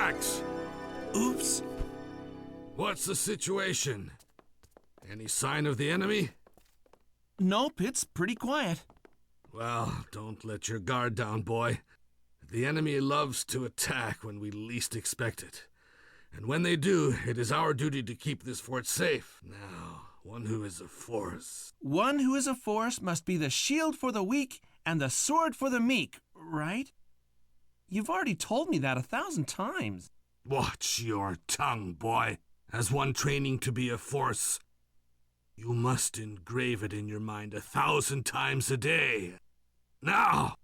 Max! Oops. What's the situation? Any sign of the enemy? Nope, it's pretty quiet. Well, don't let your guard down, boy. The enemy loves to attack when we least expect it. And when they do, it is our duty to keep this fort safe. Now, one who is a force. One who is a force must be the shield for the weak and the sword for the meek, right? You've already told me that 1,000 times. Watch your tongue, boy. As one training to be a force, you must engrave it in your mind 1,000 times a day. Now,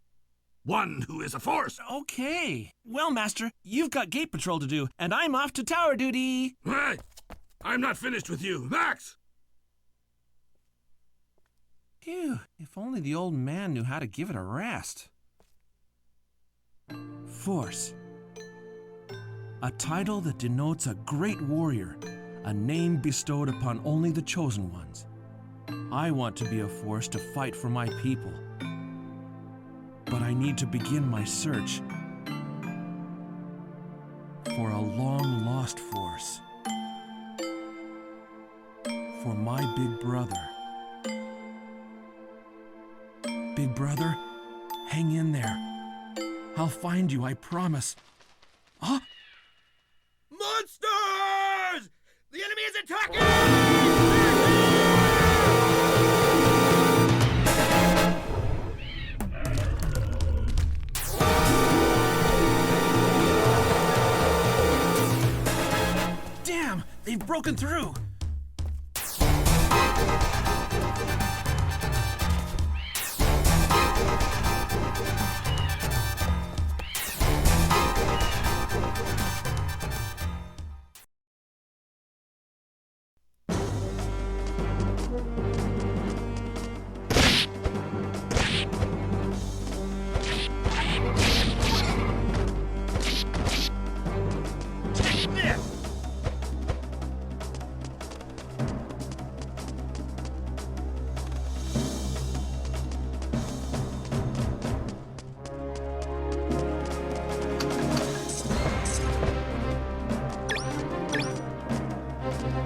one who is a force. Okay. Well, Master, you've got gate patrol to do, and I'm off to tower duty. Hey, I'm not finished with you. Max! Phew, if only the old man knew how to give it a rest. Force. A title that denotes a great warrior, a name bestowed upon only the chosen ones. I want to be a force to fight for my people. But I need to begin my search for a long-lost force. For my big brother. Big brother, hang in there. I'll find you, I promise. Huh? Monsters! The enemy is attacking! Damn, they've broken through.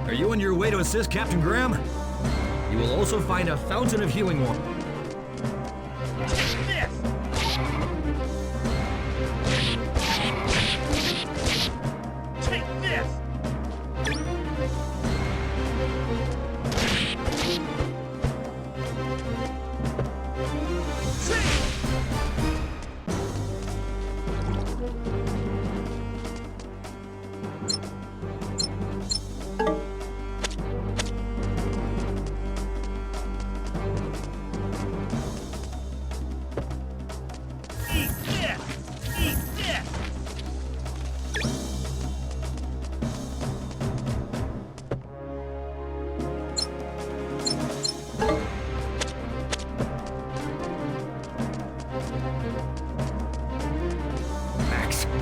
Are you on your way to assist Captain Graham? You will also find a fountain of healing water.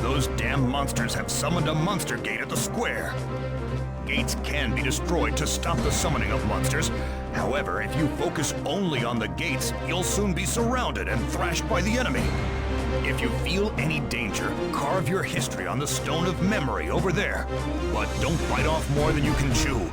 Those damn monsters have summoned a monster gate at the square. Gates can be destroyed to stop the summoning of monsters. However, if you focus only on the gates, you'll soon be surrounded and thrashed by the enemy. If you feel any danger, carve your history on the stone of memory over there. But don't bite off more than you can chew.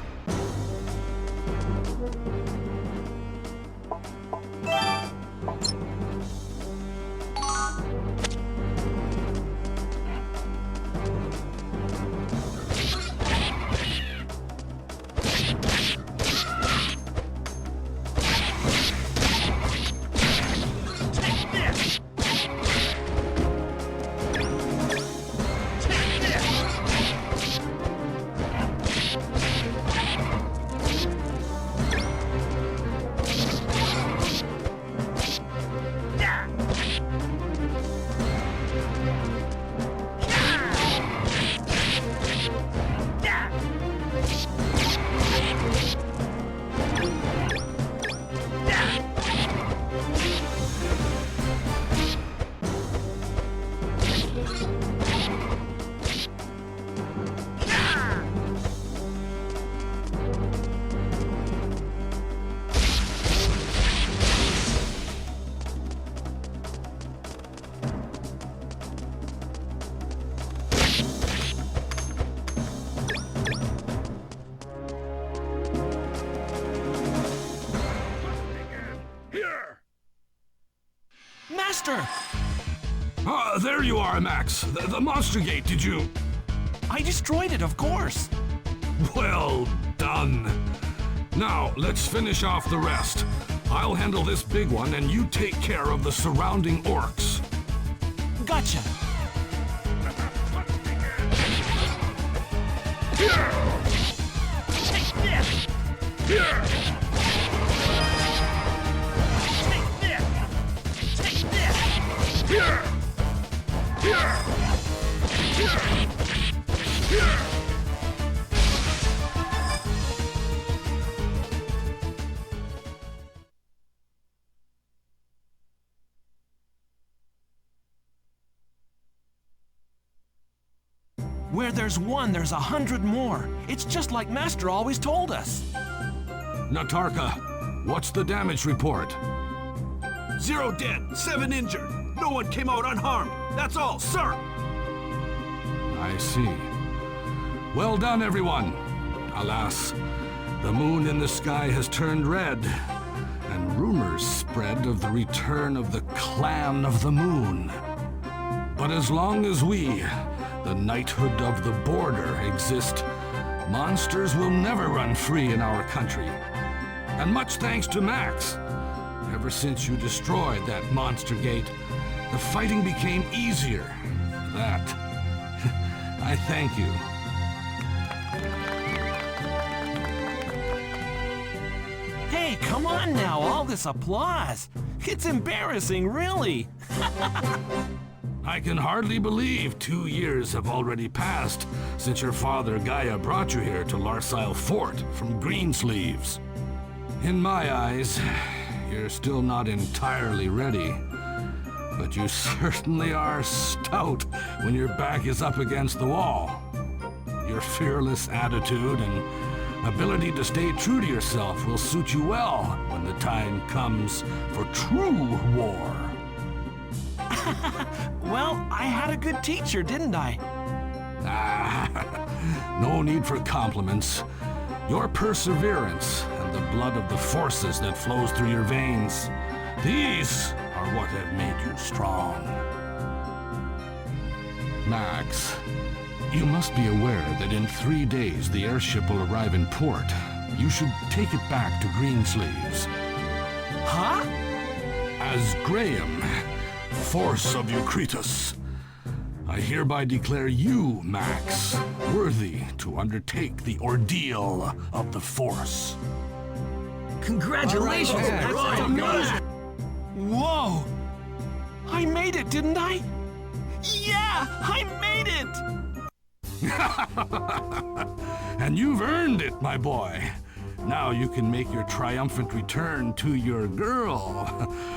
Master! There you are, Max. The monster gate, did you... I destroyed it, of course. Well done. Now, let's finish off the rest. I'll handle this big one, and you take care of the surrounding orcs. Gotcha. Where there's one, there's 100 more. It's just like Master always told us. Natarka, what's the damage report? 0 dead, 7 injured. No one came out unharmed. That's all, sir. I see. Well done, everyone. Alas, the moon in the sky has turned red, and rumors spread of the return of the Clan of the Moon. But as long as we, the knighthood of the border, exist, monsters will never run free in our country. And much thanks to Max. Ever since you destroyed that monster gate, the fighting became easier. For that, I thank you. Hey, come on now, all this applause. It's embarrassing, really. I can hardly believe 2 years have already passed since your father Gaia brought you here to Larsa Fort from Greensleeves. In my eyes, you're still not entirely ready, but you certainly are stout when your back is up against the wall. Your fearless attitude and ability to stay true to yourself will suit you well when the time comes for true war. Well, I had a good teacher, didn't I? No need for compliments. Your perseverance and the blood of the forces that flows through your veins, these are what have made you strong. Max, you must be aware that in 3 days the airship will arrive in port. You should take it back to Greensleeves. Huh? As Graham, Force of Eucretus, I hereby declare you, Max, worthy to undertake the ordeal of the Force. Congratulations! That's amazing! Whoa! I made it, didn't I? Yeah! I made it! And you've earned it, my boy. Now you can make your triumphant return to your girl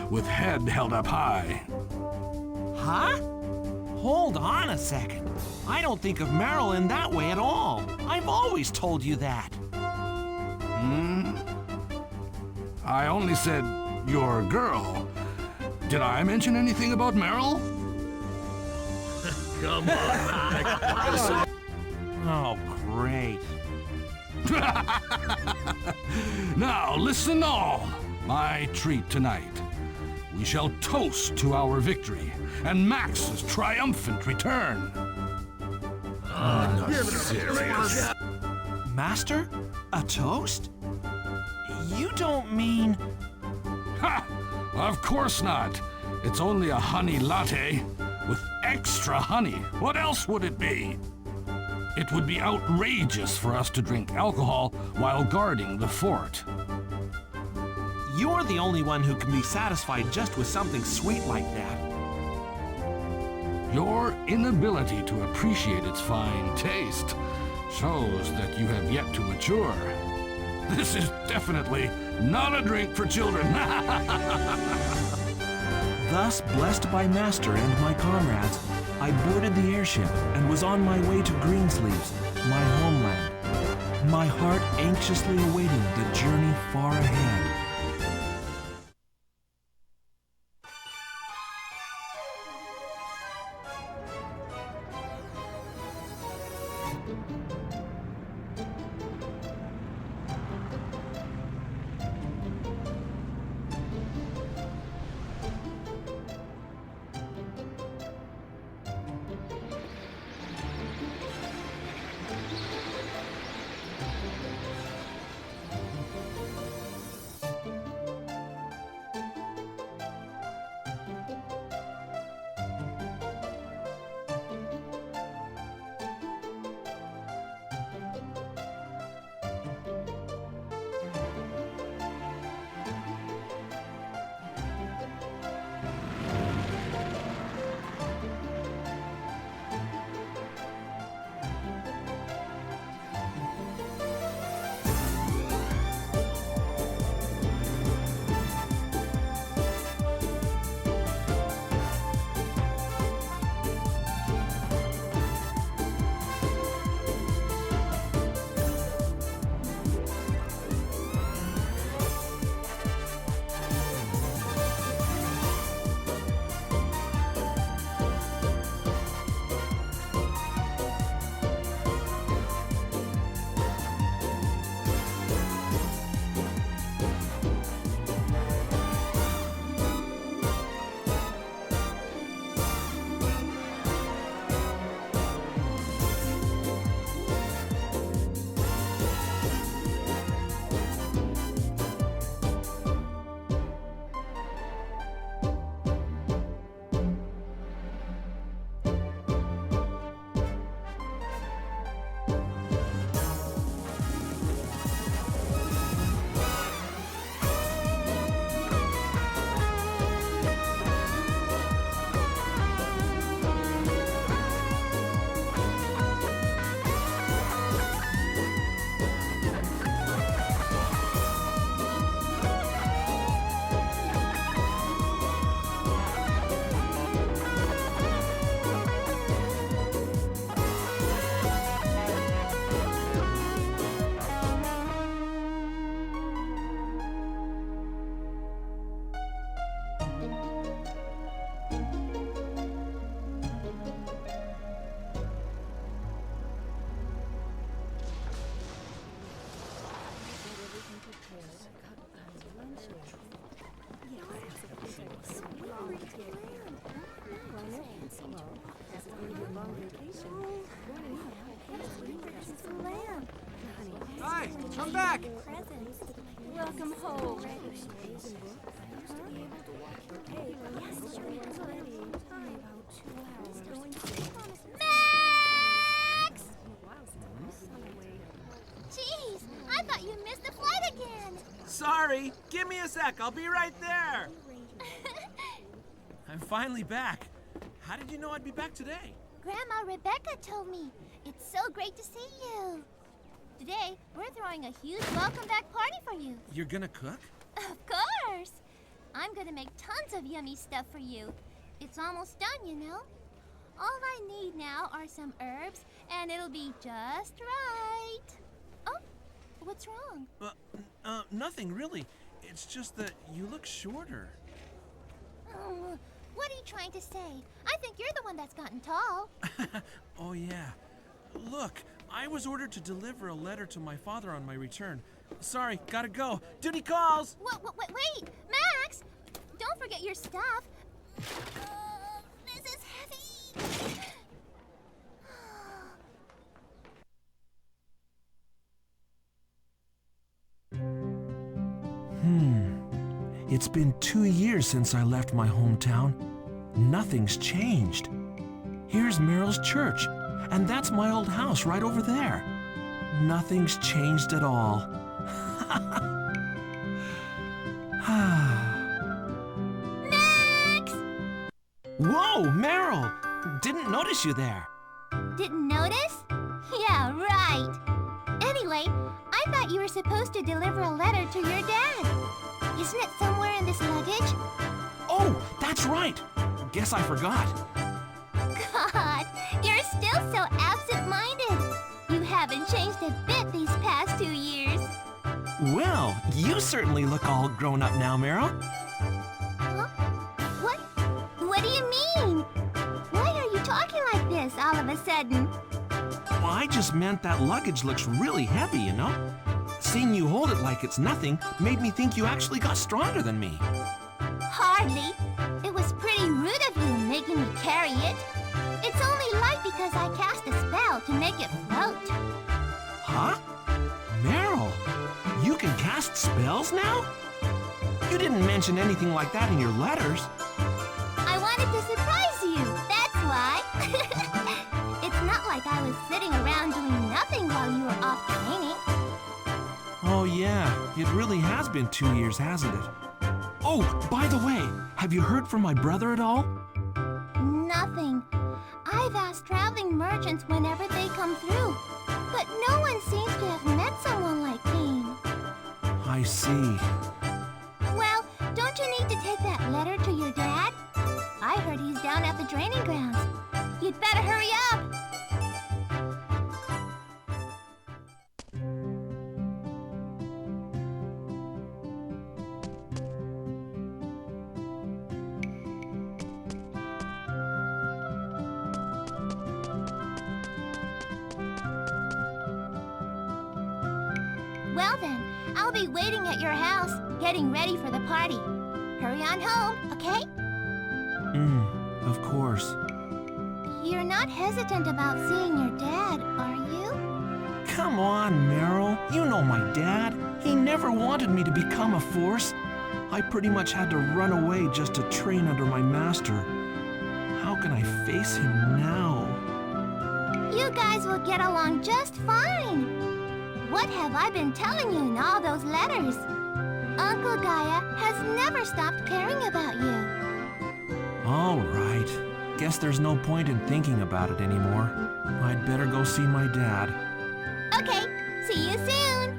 with head held up high. Huh? Hold on a second. I don't think of Meryl in that way at all. I've always told you that. I only said your girl. Did I mention anything about Meryl? Come on, Max. Oh, great. Now, listen all. My treat tonight. We shall toast to our victory and Max's triumphant return. Serious. Master? A toast? You don't mean... Ha! Of course not. It's only a honey latte with extra honey. What else would it be? It would be outrageous for us to drink alcohol while guarding the fort. You're the only one who can be satisfied just with something sweet like that. Your inability to appreciate its fine taste shows that you have yet to mature. This is definitely not a drink for children. Thus, blessed by Master and my comrades, I boarded the airship and was on my way to Greensleeves, my homeland, my heart anxiously awaiting the journey far ahead. Hi, come back! Welcome home. Max! Jeez, I thought you missed the flight again. Sorry, give me a sec. I'll be right there. I'm finally back. How did you know I'd be back today? Grandma Rebecca told me. It's so great to see you. Today, we're throwing a huge welcome back party for you. You're gonna cook? Of course. I'm gonna make tons of yummy stuff for you. It's almost done, you know. All I need now are some herbs, and it'll be just right. Oh, what's wrong? Nothing really. It's just that you look shorter. Oh, what are you trying to say? I think you're the one that's gotten tall. Oh, yeah. Look, I was ordered to deliver a letter to my father on my return. Sorry, gotta go. Duty calls! Wait, Max! Don't forget your stuff. This is heavy. It's been 2 years since I left my hometown. Nothing's changed. Here's Meryl's church, and that's my old house right over there. Nothing's changed at all. Max! Whoa, Meryl! Didn't notice you there. Didn't notice? Yeah, right. Anyway, I thought you were supposed to deliver a letter to your dad. Isn't it somewhere in this luggage? Oh, that's right. Guess I forgot. God, you're still so absent-minded. You haven't changed a bit these past 2 years. Well, you certainly look all grown up now, Meryl. Huh? What? What do you mean? Why are you talking like this all of a sudden? Well, I just meant that luggage looks really heavy, you know? Seeing you hold it like it's nothing made me think you actually got stronger than me. Hardly. It was pretty rude of you making me carry it. It's only light because I cast a spell to make it float. Huh? Meryl, you can cast spells now? You didn't mention anything like that in your letters. I wanted to surprise you, that's why. It's not like I was sitting around doing nothing while you were off training. Oh yeah, it really has been 2 years, hasn't it? Oh, by the way, have you heard from my brother at all? Nothing. I've asked traveling merchants whenever they come through, but no one seems to have met someone like him. I see. Well, don't you need to take that letter to your dad? I heard he's down at the training grounds. You'd better hurry up. Well then, I'll be waiting at your house, getting ready for the party. Hurry on home, okay? Of course. You're not hesitant about seeing your dad, are you? Come on, Meryl. You know my dad. He never wanted me to become a force. I pretty much had to run away just to train under my master. How can I face him now? You guys will get along just fine. What have I been telling you in all those letters? Uncle Gaia has never stopped caring about you. All right. Guess there's no point in thinking about it anymore. I'd better go see my dad. Okay, see you soon.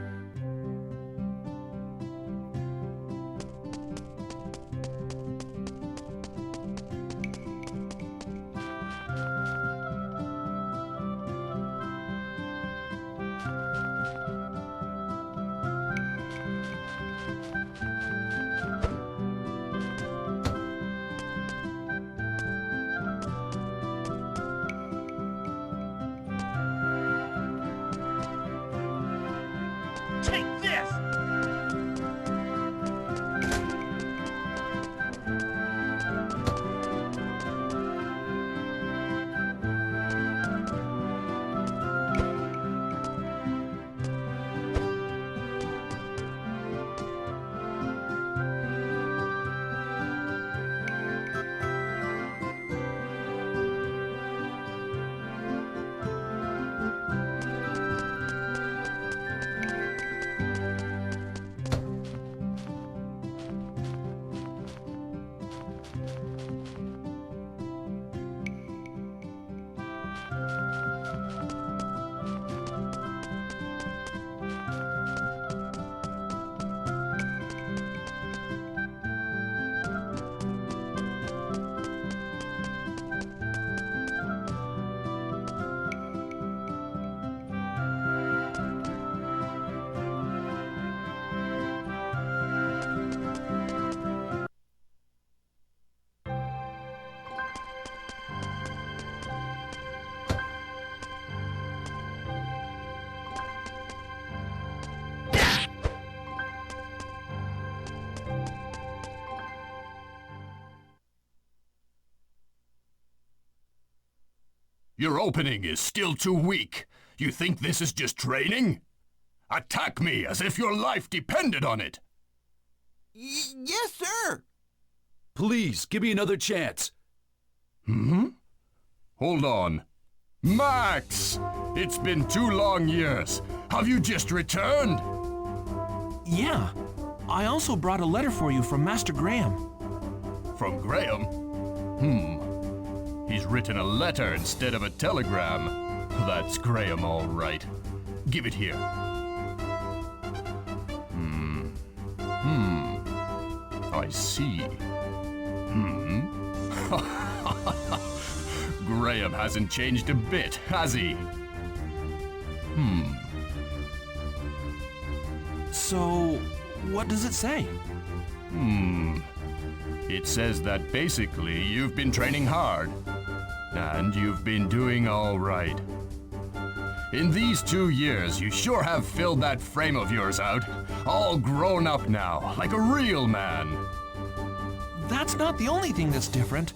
Your opening is still too weak. You think this is just training? Attack me as if your life depended on it! Yes, sir! Please, give me another chance. Hold on. Max! It's been 2 long years. Have you just returned? Yeah. I also brought a letter for you from Master Graham. From Graham? He's written a letter instead of a telegram. That's Graham, all right. Give it here. I see. Graham hasn't changed a bit, has he? So, what does it say? It says that basically you've been training hard. And you've been doing all right. In these 2 years, you sure have filled that frame of yours out. All grown up now, like a real man. That's not the only thing that's different.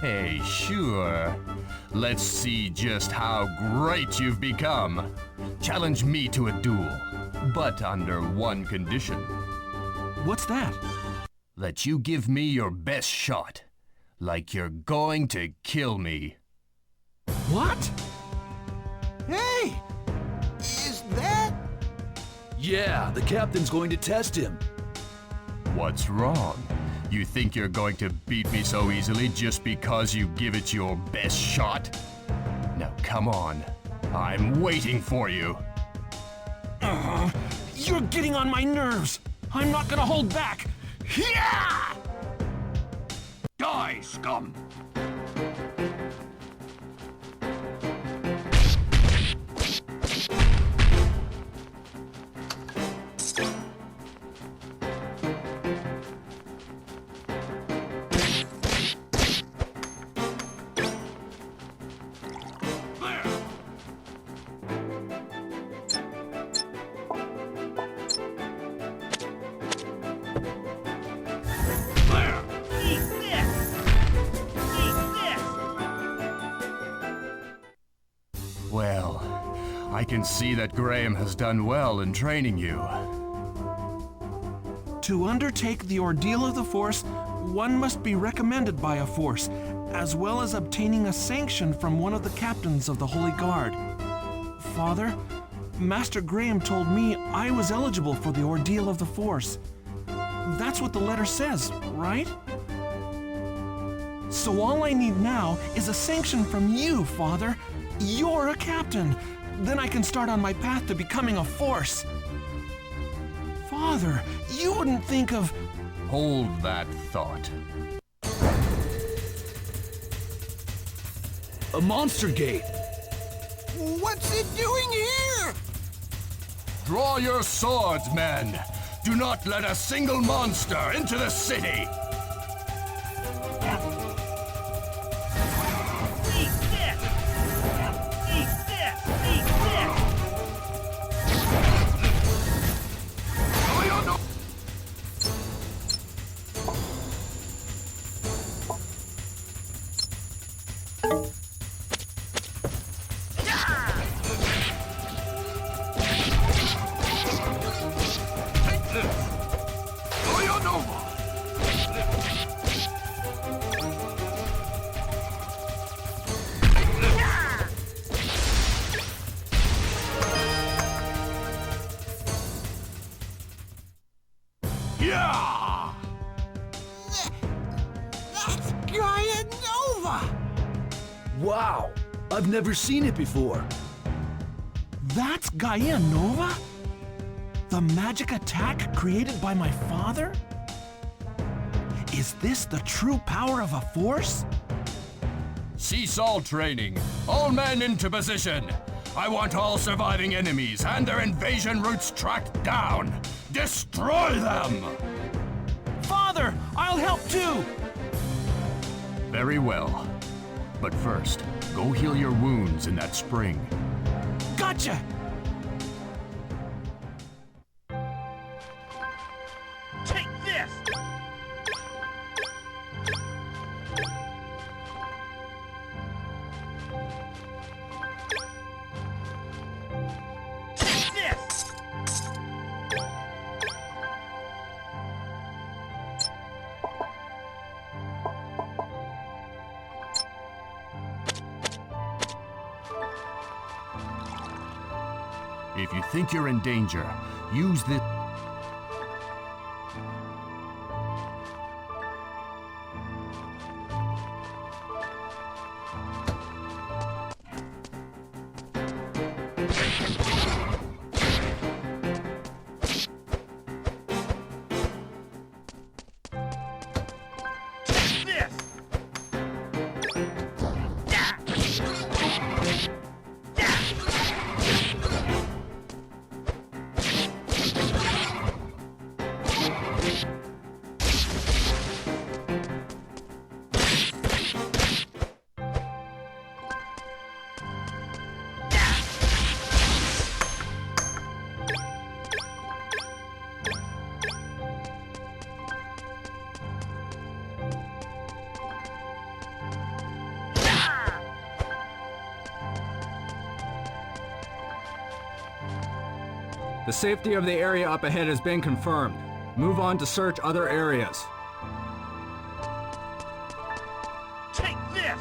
Hey, sure. Let's see just how great you've become. Challenge me to a duel, but under one condition. What's that? That you give me your best shot. Like you're going to kill me. What? Hey! Is that... Yeah, the captain's going to test him. What's wrong? You think you're going to beat me so easily just because you give it your best shot? Now come on. I'm waiting for you. You're getting on my nerves. I'm not gonna hold back. Yeah! Die, scum! Well, I can see that Graham has done well in training you. To undertake the ordeal of the Force, one must be recommended by a Force, as well as obtaining a sanction from one of the captains of the Holy Guard. Father, Master Graham told me I was eligible for the ordeal of the Force. That's what the letter says, right? So all I need now is a sanction from you, Father. You're a captain. Then I can start on my path to becoming a Force. Father, you wouldn't think of... Hold that thought. A monster gate. What's it doing here? Draw your swords, men! Do not let a single monster into the city! Yeah! That's Gaia Nova! Wow, I've never seen it before. That's Gaia Nova? The magic attack created by my father? Is this the true power of a Force? Cease all training. All men into position. I want all surviving enemies and their invasion routes tracked down. Destroy them! Father, I'll help too! Very well. But first, go heal your wounds in that spring. Gotcha! Take this! If you think you're in danger, use this. The safety of the area up ahead has been confirmed. Move on to search other areas. Take this!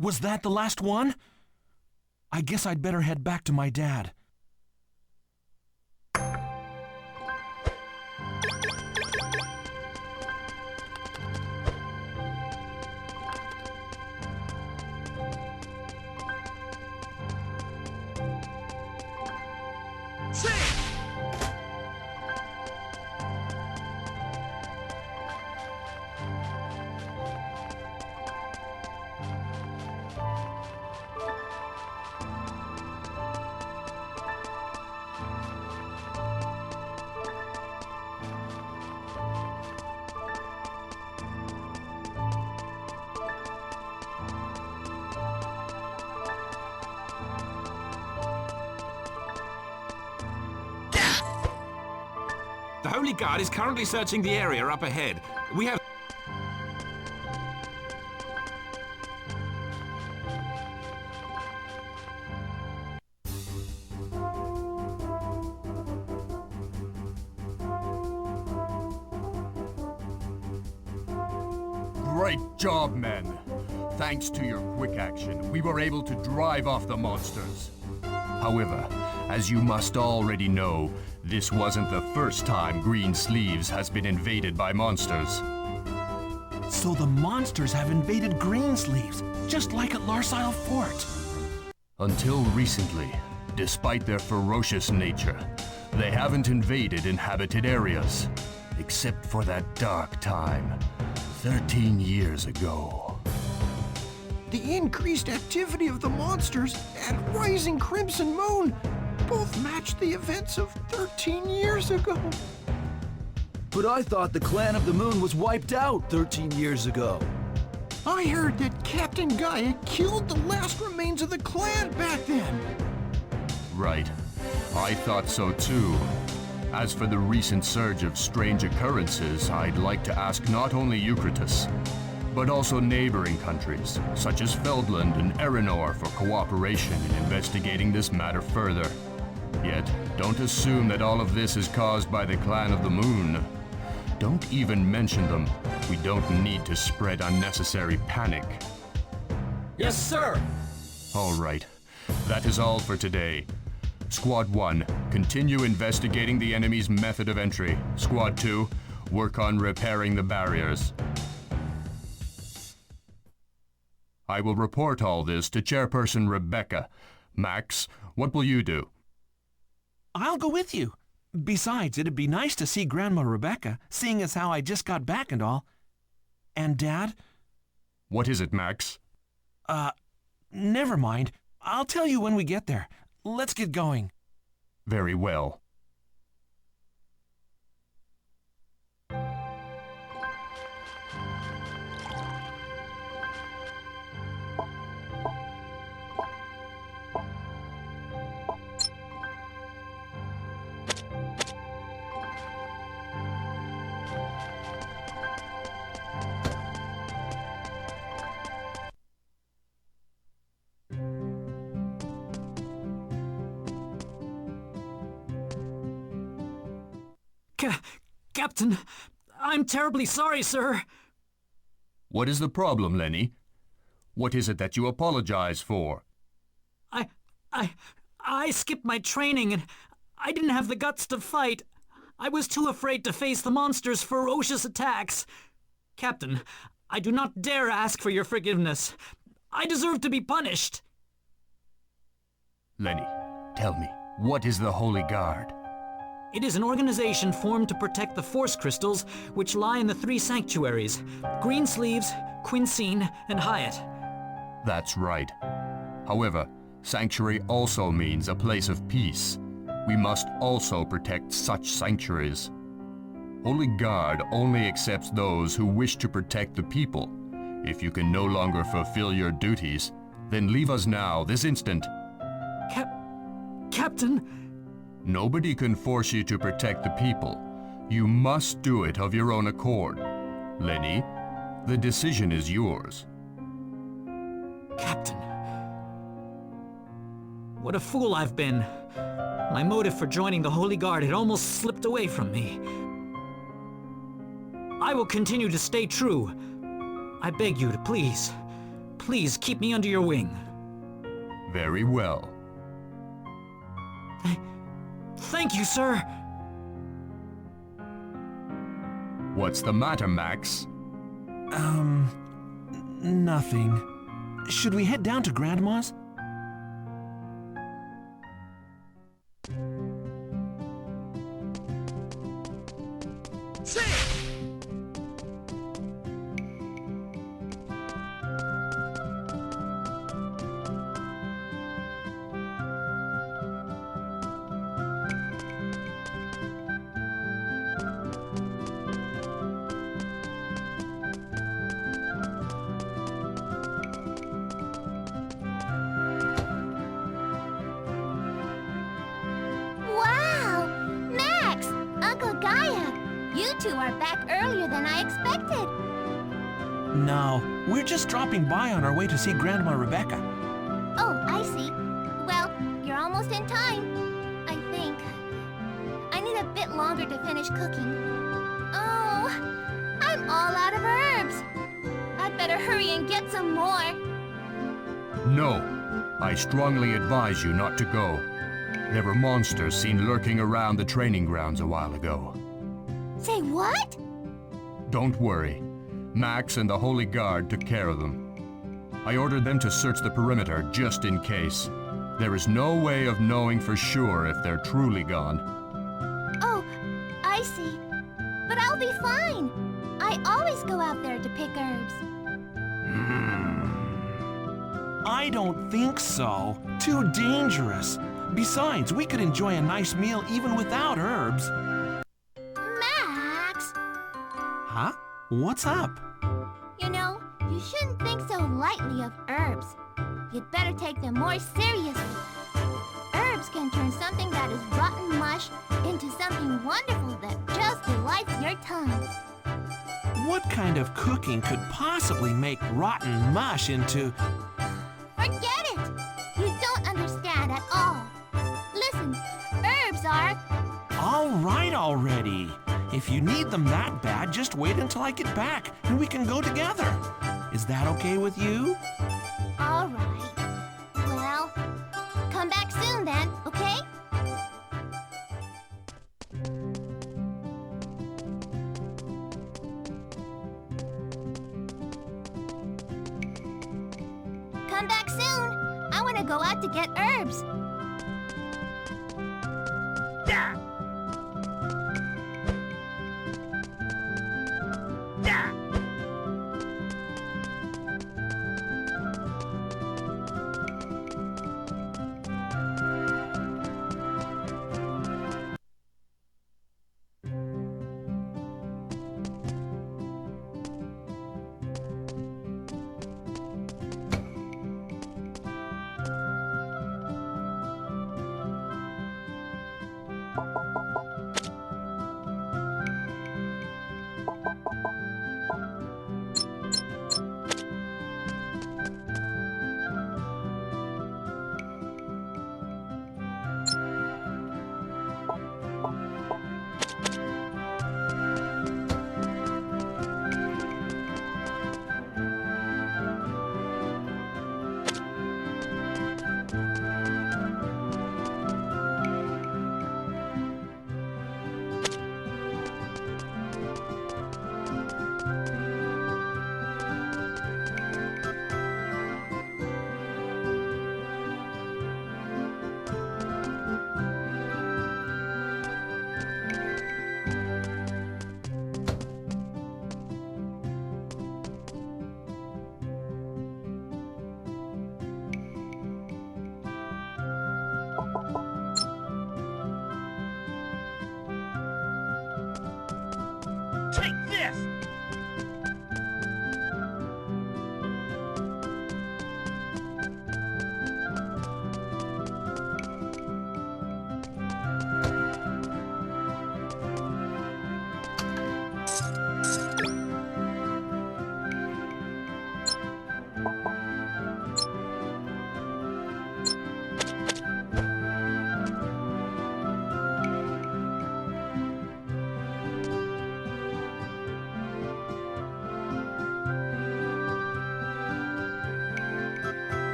Was that the last one? I guess I'd better head back to my dad. The Holy Guard is currently searching the area up ahead. We have... Great job, men. Thanks to your quick action, we were able to drive off the monsters. However, as you must already know, this wasn't the first time Greensleeves has been invaded by monsters. So the monsters have invaded Greensleeves, just like at Larsa Fort. Until recently, despite their ferocious nature, they haven't invaded inhabited areas. Except for that dark time, 13 years ago. The increased activity of the monsters and rising crimson moon both matched the events of 13 years ago. But I thought the Clan of the Moon was wiped out 13 years ago. I heard that Captain Gaia killed the last remains of the clan back then. Right. I thought so too. As for the recent surge of strange occurrences, I'd like to ask not only Eucrates, but also neighboring countries, such as Feldland and Erenor, for cooperation in investigating this matter further. Yet, don't assume that all of this is caused by the Clan of the Moon. Don't even mention them. We don't need to spread unnecessary panic. Yes, sir! All right. That is all for today. Squad 1, continue investigating the enemy's method of entry. Squad 2, work on repairing the barriers. I will report all this to Chairperson Rebecca. Max, what will you do? I'll go with you. Besides, it'd be nice to see Grandma Rebecca, seeing as how I just got back and all. And Dad? What is it, Max? Never mind. I'll tell you when we get there. Let's get going. Very well. Captain, I'm terribly sorry, sir. What is the problem, Lenny? What is it that you apologize for? I skipped my training and I didn't have the guts to fight. I was too afraid to face the monster's ferocious attacks. Captain, I do not dare ask for your forgiveness. I deserve to be punished. Lenny, tell me, what is the Holy Guard? It is an organization formed to protect the Force Crystals, which lie in the 3 sanctuaries, Greensleeves, Quincine, and Hyatt. That's right. However, sanctuary also means a place of peace. We must also protect such sanctuaries. Holy Guard only accepts those who wish to protect the people. If you can no longer fulfill your duties, then leave us now, this instant. Captain... Nobody can force you to protect the people. You must do it of your own accord. Lenny, the decision is yours. Captain. What a fool I've been. My motive for joining the Holy Guard had almost slipped away from me. I will continue to stay true. I beg you to please, Please keep me under your wing. Very well. Thank you, sir. What's the matter, Max? Nothing. Should we head down to Grandma's? Wow! Max! Uncle Gaia! You two are back earlier than I expected. No, we're just dropping by on our way to see Grandma Rebecca. Oh, I see. Well, you're almost in time. I think. I need a bit longer to finish cooking. Oh, I'm all out of herbs. I'd better hurry and get some more. No. I strongly advise you not to go. There were monsters seen lurking around the training grounds a while ago. Say what? Don't worry. Max and the Holy Guard took care of them. I ordered them to search the perimeter just in case. There is no way of knowing for sure if they're truly gone. Oh, I see. But I'll be fine. I always go out there to pick herbs. I don't think so. Too dangerous. Besides, we could enjoy a nice meal even without herbs. Max! Huh? What's up? You know, you shouldn't think so lightly of herbs. You'd better take them more seriously. Herbs can turn something that is rotten mush into something wonderful that just delights your tongue. What kind of cooking could possibly make rotten mush into... Forget it! You don't understand at all. Listen, herbs are... All right already. If you need them that bad, just wait until I get back and we can go together. Is that okay with you? All right. Well, come back soon then, okay? Come back soon. I want to go out to get herbs.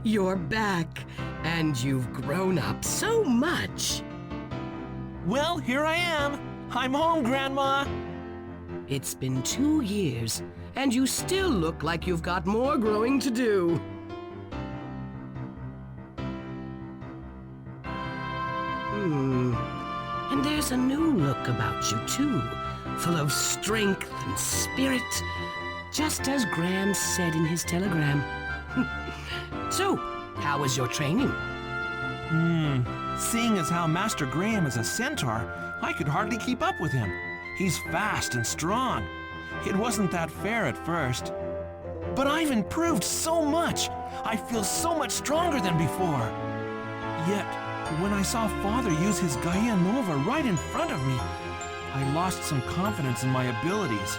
you're back, and you've grown up so much. Well, here I am. I'm home, Grandma. It's been 2 years, and you still look like you've got more growing to do. And there's a new look about you, too, full of strength and spirit, just as Graham said in his telegram. So, how was your training? Seeing as how Master Graham is a centaur, I could hardly keep up with him. He's fast and strong. It wasn't that fair at first. But I've improved so much. I feel so much stronger than before. Yet, when I saw Father use his Gaia Nova right in front of me, I lost some confidence in my abilities.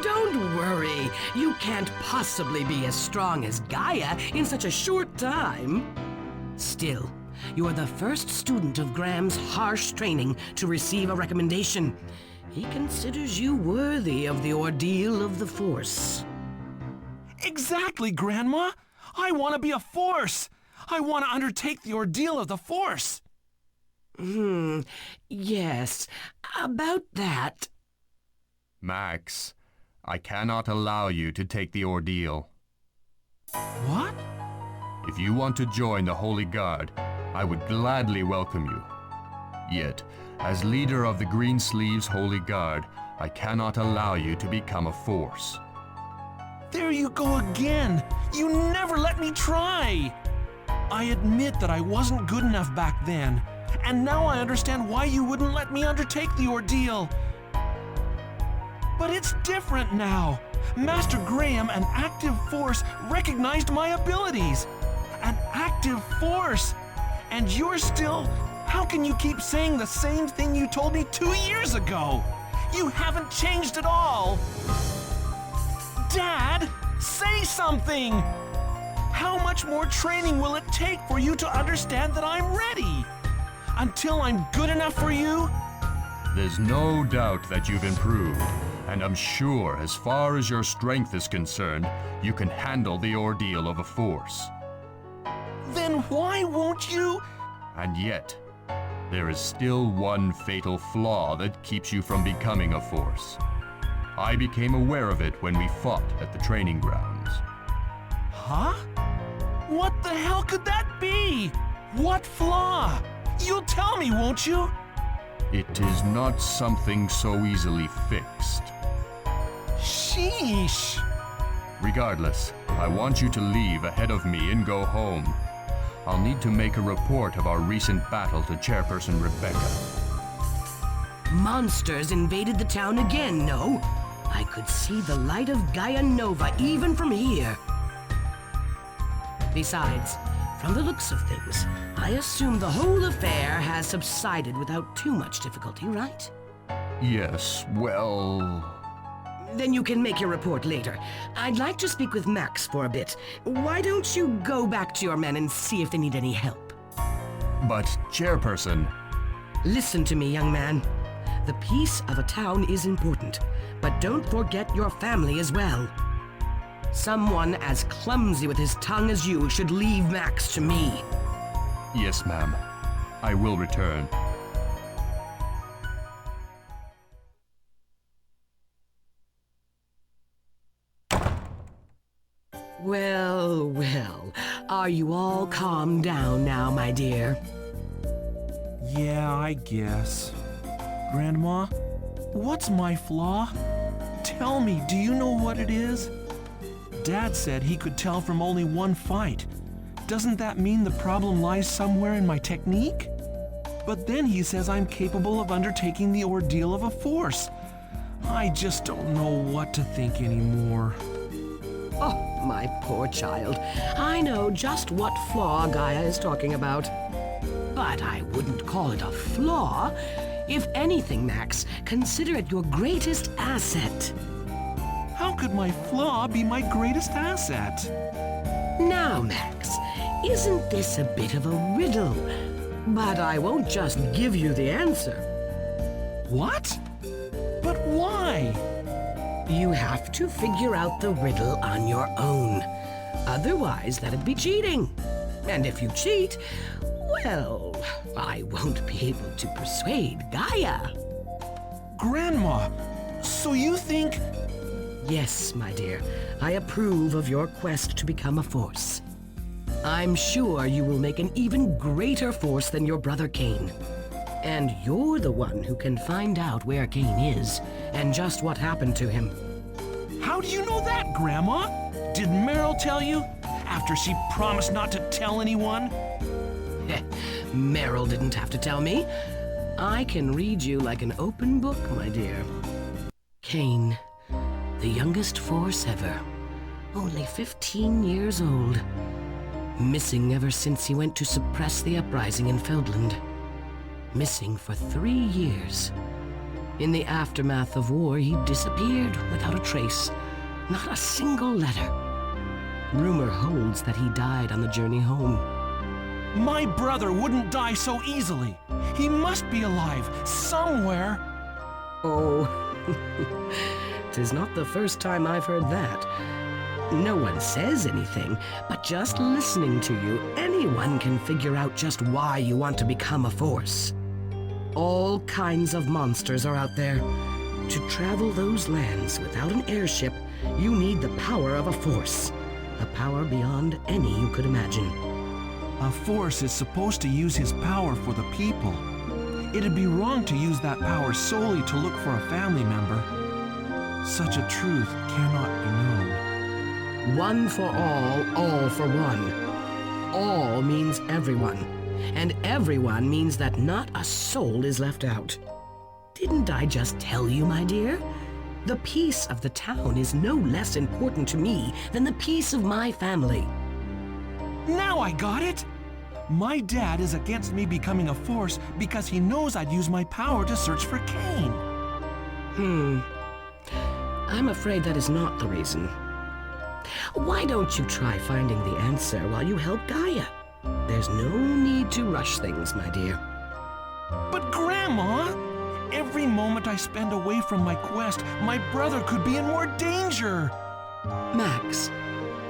Don't worry. You can't possibly be as strong as Gaia in such a short time. Still, you're the first student of Graham's harsh training to receive a recommendation. He considers you worthy of the ordeal of the Force. Exactly, Grandma! I want to be a Force! I want to undertake the ordeal of the Force! Yes, about that. Max, I cannot allow you to take the ordeal. What? If you want to join the Holy Guard, I would gladly welcome you. Yet, as leader of the Greensleeves Holy Guard, I cannot allow you to become a Force. There you go again! You never let me try! I admit that I wasn't good enough back then, and now I understand why you wouldn't let me undertake the ordeal. But it's different now. Master Graham, an active Force, recognized my abilities. An active Force! And you're still... How can you keep saying the same thing you told me 2 years ago? You haven't changed at all! Dad, say something! How much more training will it take for you to understand that I'm ready? Until I'm good enough for you? There's no doubt that you've improved, and I'm sure as far as your strength is concerned, you can handle the ordeal of a Force. Then why won't you? And yet, there is still one fatal flaw that keeps you from becoming a Force. I became aware of it when we fought at the training grounds. Huh? What the hell could that be? What flaw? You'll tell me, won't you? It is not something so easily fixed. Sheesh! Regardless, I want you to leave ahead of me and go home. I'll need to make a report of our recent battle to Chairperson Rebecca. Monsters invaded the town again, no? I could see the light of Gaia Nova even from here. Besides, from the looks of things, I assume the whole affair has subsided without too much difficulty, right? Yes, well... Then you can make your report later. I'd like to speak with Max for a bit. Why don't you go back to your men and see if they need any help? But, Chairperson... Listen to me, young man. The peace of a town is important, but don't forget your family as well. Someone as clumsy with his tongue as you should leave Max to me. Yes, ma'am. I will return. Well, well. Are you all calmed down now, my dear? Yeah, I guess. Grandma, what's my flaw? Tell me, do you know what it is? Dad said he could tell from only one fight. Doesn't that mean the problem lies somewhere in my technique? But then he says I'm capable of undertaking the ordeal of a Force. I just don't know what to think anymore. Oh, my poor child. I know just what flaw Gaia is talking about. But I wouldn't call it a flaw. If anything, Max, consider it your greatest asset. How could my flaw be my greatest asset? Now, Max, isn't this a bit of a riddle? But I won't just give you the answer. What? But why? You have to figure out the riddle on your own. Otherwise, that'd be cheating. And if you cheat, well, I won't be able to persuade Gaia. Grandma, so you think... Yes, my dear, I approve of your quest to become a force. I'm sure you will make an even greater force than your brother Cain. And you're the one who can find out where Cain is and just what happened to him. How do you know that, Grandma? Did Meryl tell you? After she promised not to tell anyone? Meryl didn't have to tell me. I can read you like an open book, my dear. Cain, the youngest force ever. Only 15 years old. Missing ever since he went to suppress the uprising in Feldland. Missing for 3 years. In the aftermath of war, he disappeared without a trace. Not a single letter. Rumor holds that he died on the journey home. My brother wouldn't die so easily. He must be alive, somewhere. Oh, 'tis not the first time I've heard that. No one says anything, but just listening to you, anyone can figure out just why you want to become a force. All kinds of monsters are out there. To travel those lands without an airship, you need the power of a force. A power beyond any you could imagine. A force is supposed to use his power for the people. It'd be wrong to use that power solely to look for a family member. Such a truth cannot be known. One for all for one. All means everyone. And everyone means that not a soul is left out. Didn't I just tell you, my dear? The peace of the town is no less important to me than the peace of my family. Now I got it! My dad is against me becoming a force because he knows I'd use my power to search for Cain. I'm afraid that is not the reason. Why don't you try finding the answer while you help Gaia? There's no need to rush things, my dear. But Grandma, every moment I spend away from my quest, my brother could be in more danger. Max,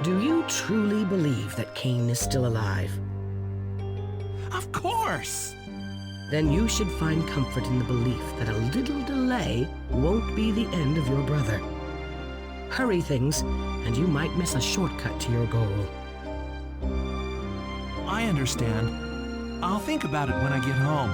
do you truly believe that Cain is still alive? Of course! Then you should find comfort in the belief that a little delay won't be the end of your brother. Hurry things, and you might miss a shortcut to your goal. I understand. I'll think about it when I get home.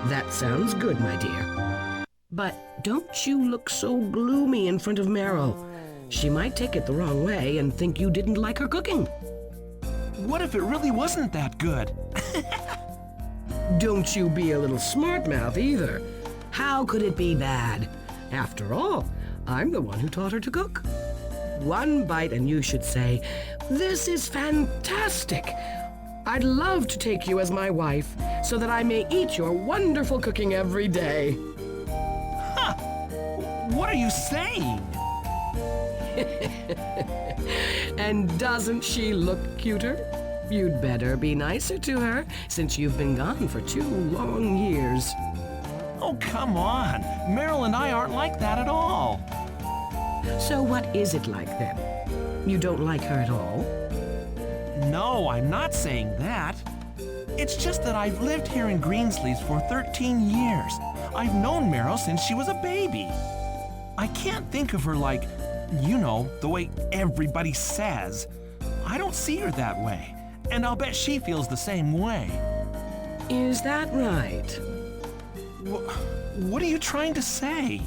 That sounds good, my dear. But don't you look so gloomy in front of Meryl. She might take it the wrong way and think you didn't like her cooking. What if it really wasn't that good? Don't you be a little smart mouth either. How could it be bad? After all, I'm the one who taught her to cook. One bite and you should say, "This is fantastic. I'd love to take you as my wife so that I may eat your wonderful cooking every day." Huh! What are you saying? And doesn't she look cuter? You'd better be nicer to her since you've been gone for 2 long years. Oh, come on. Meryl and I aren't like that at all. So what is it like then? You don't like her at all? No, I'm not saying that. It's just that I've lived here in Greensleeves for 13 years. I've known Meryl since she was a baby. I can't think of her like, you know, the way everybody says. I don't see her that way, and I'll bet she feels the same way. Is that right? What are you trying to say?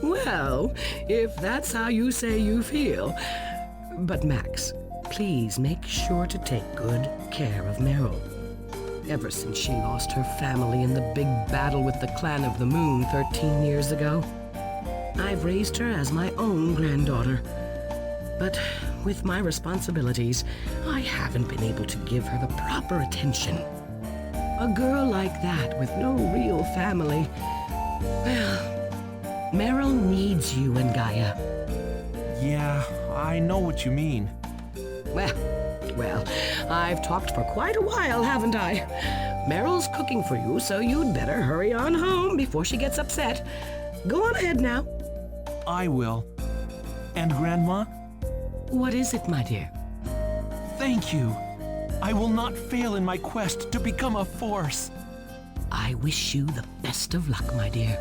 Well, if that's how you say you feel. But Max, please make sure to take good care of Meryl. Ever since she lost her family in the big battle with the Clan of the Moon 13 years ago, I've raised her as my own granddaughter. But with my responsibilities, I haven't been able to give her the proper attention. A girl like that with no real family, well, Meryl needs you and Gaia. Yeah, I know what you mean. Well, I've talked for quite a while, haven't I? Meryl's cooking for you, so you'd better hurry on home before she gets upset. Go on ahead now. I will. And Grandma? What is it, my dear? Thank you. I will not fail in my quest to become a force. I wish you the best of luck, my dear.